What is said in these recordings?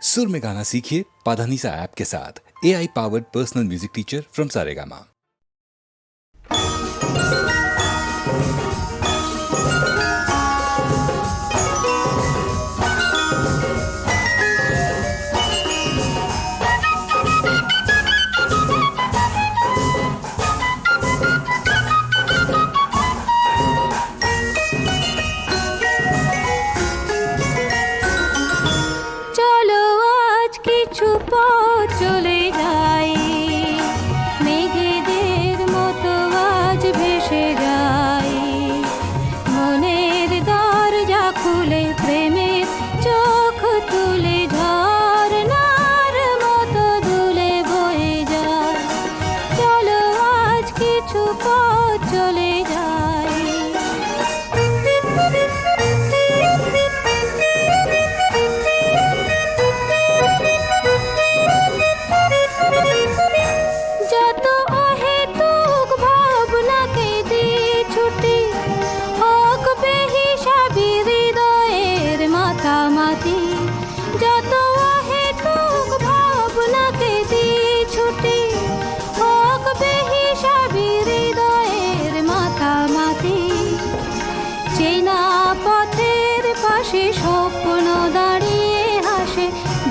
सुर में गाना सीखिए पाधानीसा ऐप के साथ। AI powered personal music teacher from Saregama.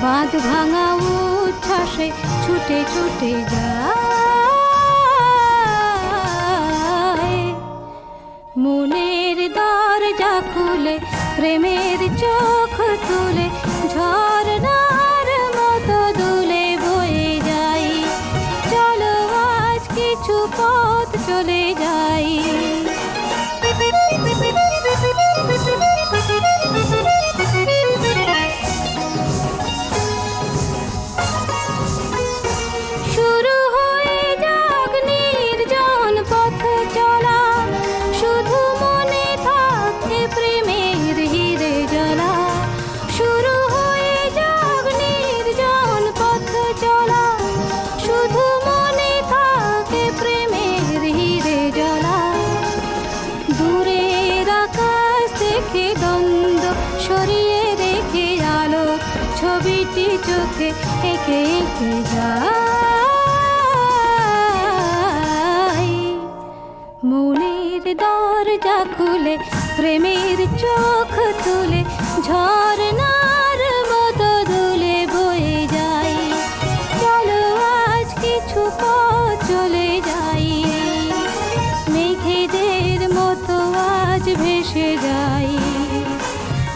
বাঁধ ভাঙা উচ্ছ্বাসে ছুটে ছুটে যায়, মনের দরজা খুলে প্রেমের চোখ তুলে ঝরনার মতো দুলে বয়ে যাই। চলো আজ কিছু পথ চলে যাই। ছবিটি চোখে এঁকে এঁকে যাই, মনের দরজা খুলে প্রেমের চোখ তুলে ঝরনার মতো দুলে বয়ে যাই। চলো আজ কিছু পথ চলে যাই, মেঘেদের মতো আজ ভেসে যাই।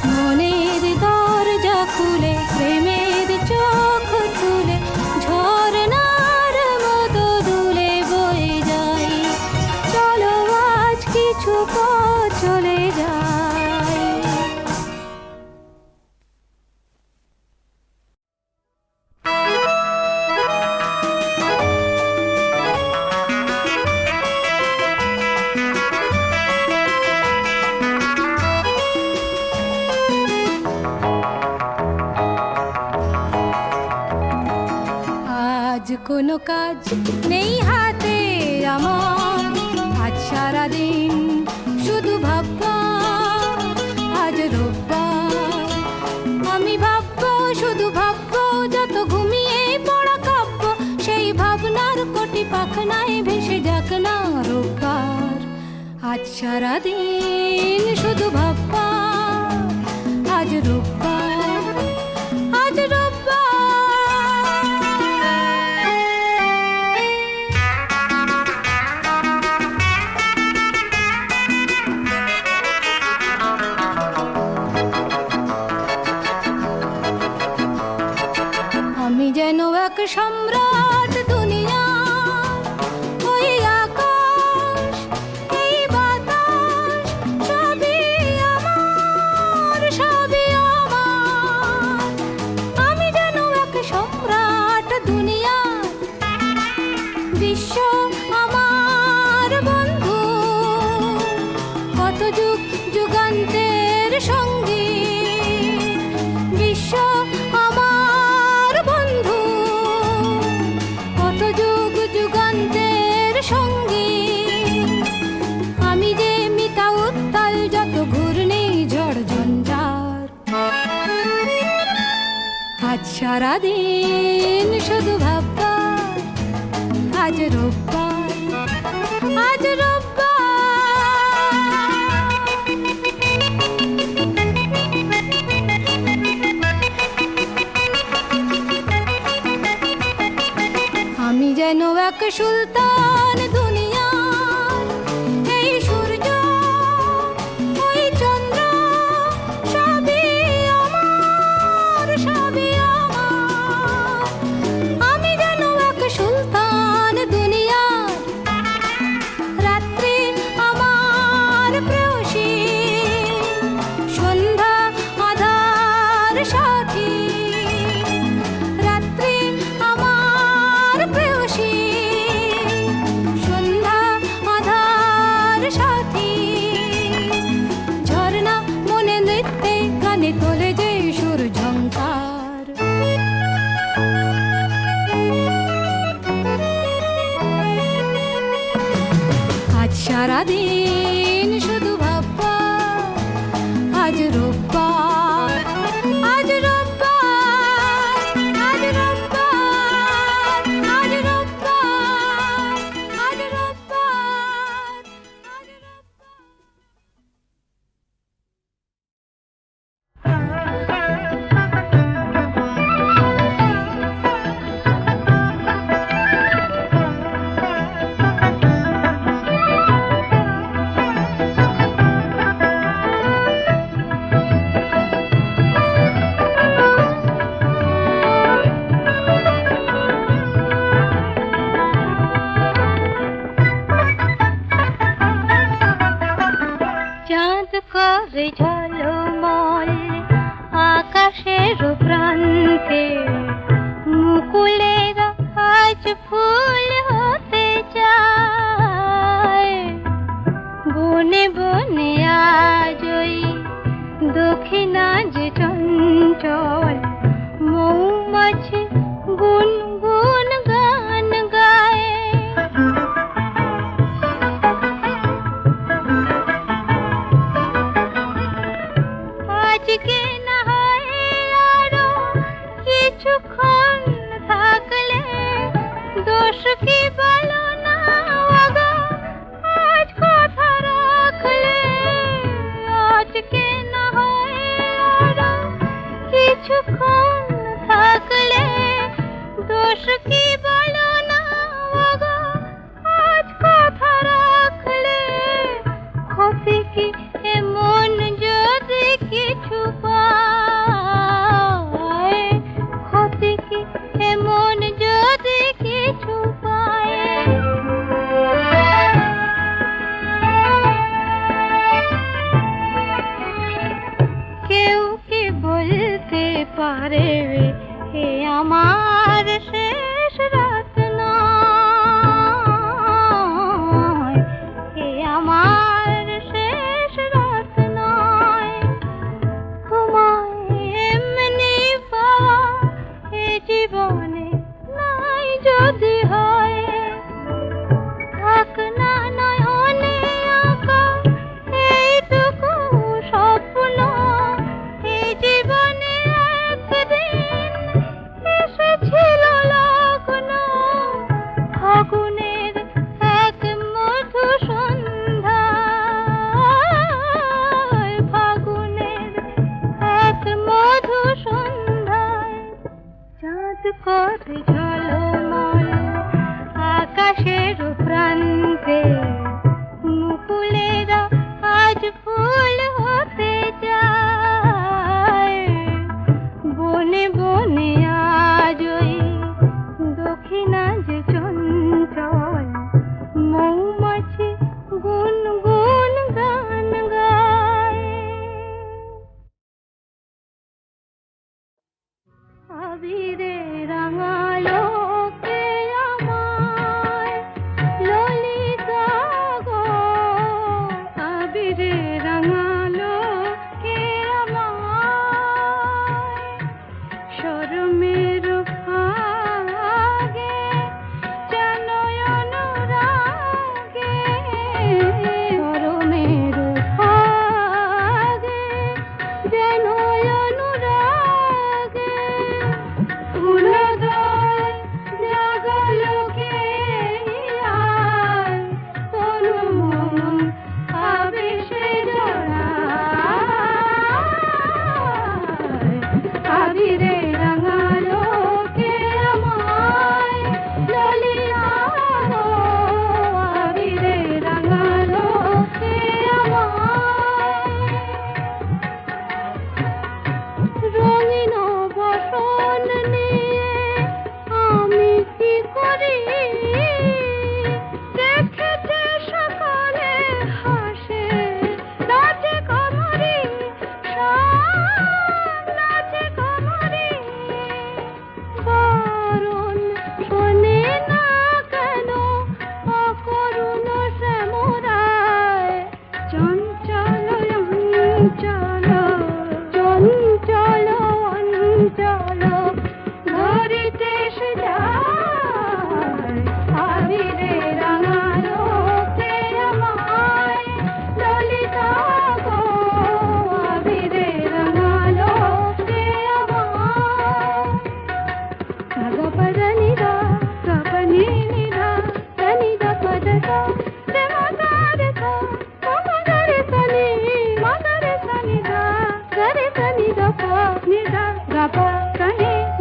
মনের দরজা খুলে প্রেমের চোখ তুলে ঝরনার মতো দুলে বয়ে যাই। চলো আজ কিছু পথ চলে যাই। কোনো কাজ নেই হাতে আমার, আজ সারাদিন শুধু ভাববা। আজ রোববার, আমি ভাববো শুধু ভাববো, যত ঘুমিয়ে পড়া কাব্য সেই ভাবনার কোটি পাখনায় ভেসে যাক না রোববার। আজ সারাদিন শুধু ভাববা, আজ রোববার, আজ রোববার। যেন এক সম্রাট দুনিয়া, ওই আকাশ এই বাতাস সবই আমার, সবই আমার। আমি যেন এক সম্রাট দুনিয়া, বিশ্ব আমার বন্ধু, কত যুগ যুগান্তের সঙ্গী। বিশ্ব আমার বন্ধু, কত যুগ যুগান্তের সঙ্গী। আমি যে মিতা উত্তাল যত ঘূর্ণি ঝড় ঝঞ্ঝার, আজ সারাদিন শুধু ভাববার, আজ রোববার, আজ রোববার। আমি যেন এক সুলতান দুনিয়ার, এই সূর্য ওই চন্দ্র সবই আমার, সবই আমার। আমি যেন এক সুলতান দুনিয়ার, রাত্রি আমার প্রেয়সী, সন্ধ্যা আধার সাথী। রাত্রি আমার প্রেয়সী, সন্ধ্যা আধার সাথী। ঝর্ণা মনে নৃত্যে গানে তোলে যে সুর ঝংকার। আজ সারাদিন শুধু ভাববার, আজ রোববার, আজ রোববার, আজ রোববার, আজ রোববার, আজ রোববার, আজ চাঁদ করে ঝলমল আকাশের প্রান্তে, মুকুলের আজ ফুল হতে চায়। বনে বনে আজ ওই দক্ষিণা যে চঞ্চল, মৌমাছি গুনগুন গান গায়। আজকে না হয় আরো কিছুক্ষণ থাকলে, দোষ কি বলো না ওগো আজ কথা রাখলে। আজকে না হয় আরো কিছুক্ষণ থাকলে, দোষ কি বলো না ওগো আজ কথা রাখলে। ক্ষতি কি এমন যদি কিছু পায়, ক্ষতি কি এমন যদি কিছু পায়। কেউ কি বলতে পারে এ আমার শেষ রাত নয়, এ আমার শেষ রাত নয়। তোমায় এমনি পাওয়া এ জীবনে নাই যদি হয়, থাক না নয়নে আঁকা এইটুকু স্বপ্ন। এই জীবনে একদিন এসেছিল লগ্ন, ফাগুনের এক মধু সন্ধ্যায়, ফাগুনের এক মধু সন্ধ্যায়। চাঁদ করে ঝলমল আকাশের প্রান্তে, মুকুলেরা আজ ফুল হতে যায়। বনে বনে আজ ওই দক্ষিণা যে চঞ্চল, মৌমাছি গুনগুন গান গায়। আবিরে রাঙালো কে আমায় ললিতা গো, আবিরে রাঙালো কে আমায়। শরমের ফাগে যেন অনুরাগে, শরমের ফাগে যেন অনুরাগে।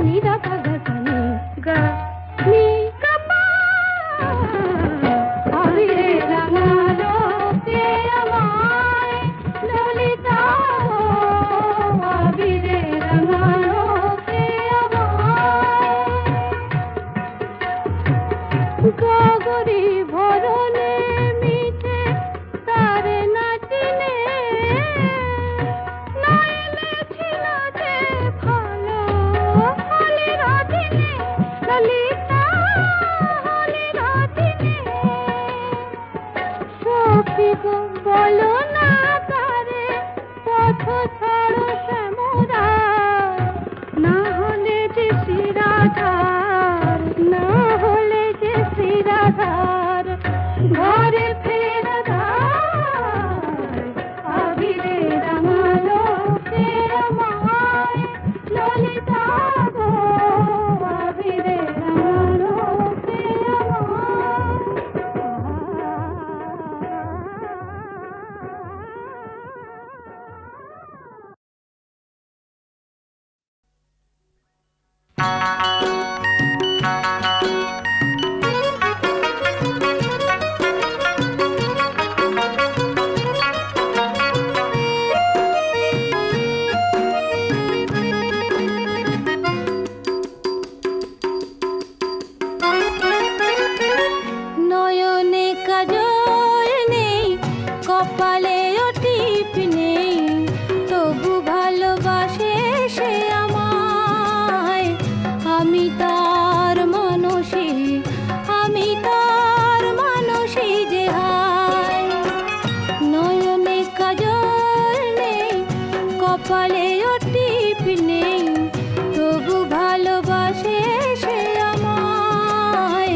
নিদা পাগা সানি গা নি কাপা আবিরে রাঙালো কে আমায় ললিতা আবিরে রাঙালো কে আমায় গগরি ভরনে মিঠে তারে নাচিনে নাইলে ছিল যে ভালো হলি রাধিনে ললিতা হলি রাধিনে সখী গো বলো না তারে পথ ছাড়ো শ্যামরা না হলে যে শ্রীরাধার না হলে যে শ্রীরাধার ঘরে ফেরাধার আবিরে রাঙালো কে আমায় ললিতা গো আবিরে রাঙালো কে আমায় নয়নে কাজল নেই কপালে টিপ নেই তবু ভালোবাসে সে আমায় আমি তার মানসী যে হায় নয়নে কাজল নেই কপালে টিপ নেই তবু ভালোবাসে সে আমায়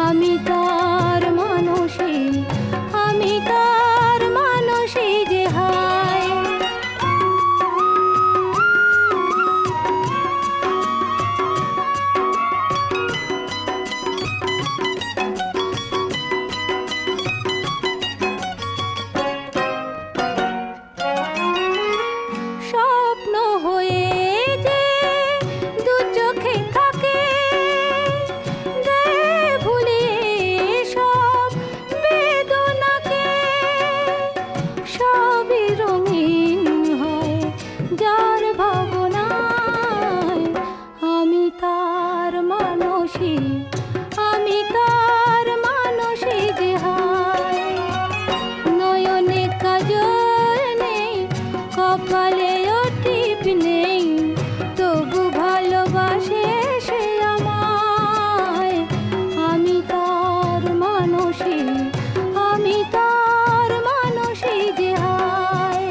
আমি তার মানসী যে হায় স্বপ্ন হয়ে যে দু চোখে থাকে গায়ে ভুলিয়ে সব বেদনাকে সবই রঙিন হয় যার ভাবনায় আমি তার মানসী যে হায় নয়নে কাজল নেই কপালে টিপ নেই তবু ভালোবাসে সে আমায় আমি তার মানসী যে হায়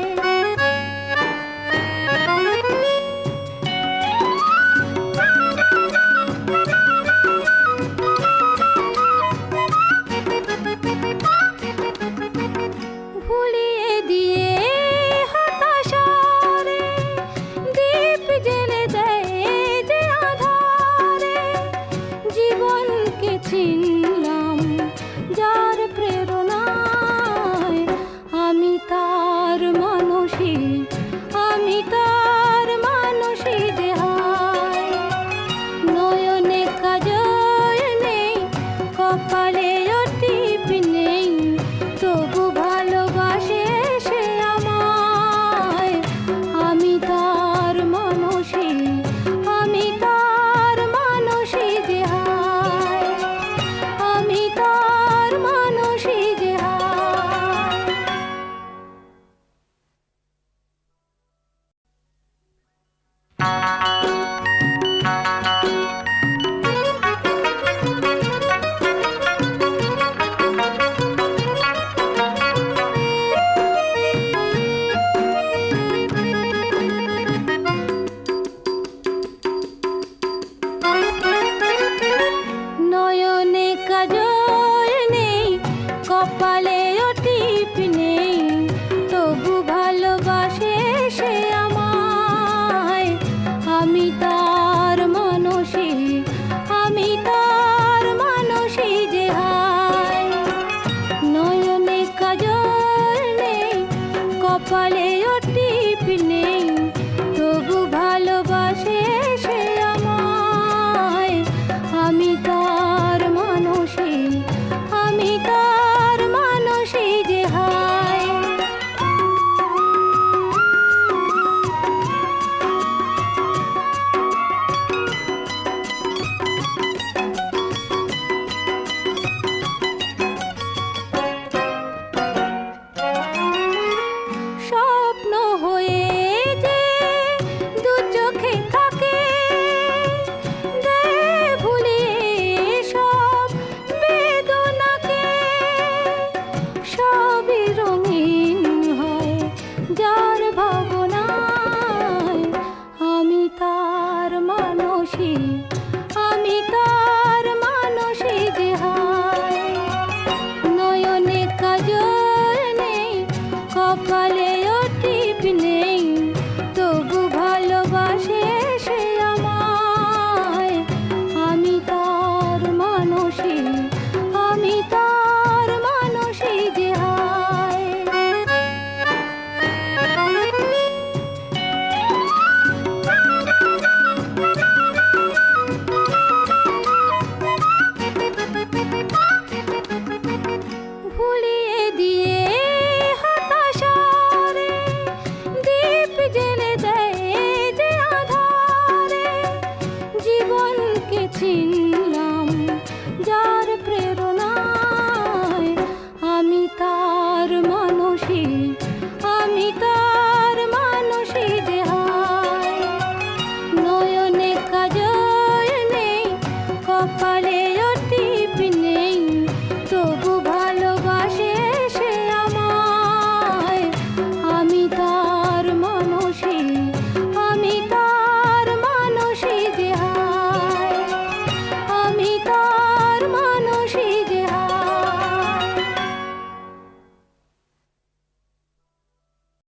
মানুষই, আমি তার মানুষই যে হায়। নয়নে কাজল নেই, কপালেও টিপ নেই, তবু ভালোবাসে সে আমায়। আমি তার মানুষই, আমি তার মানুষই যে হায়। ভুলিয়ে দিয়ে হতাশারে দীপ জ্বেলে দেয় যে আধারে, জীবনকে চিন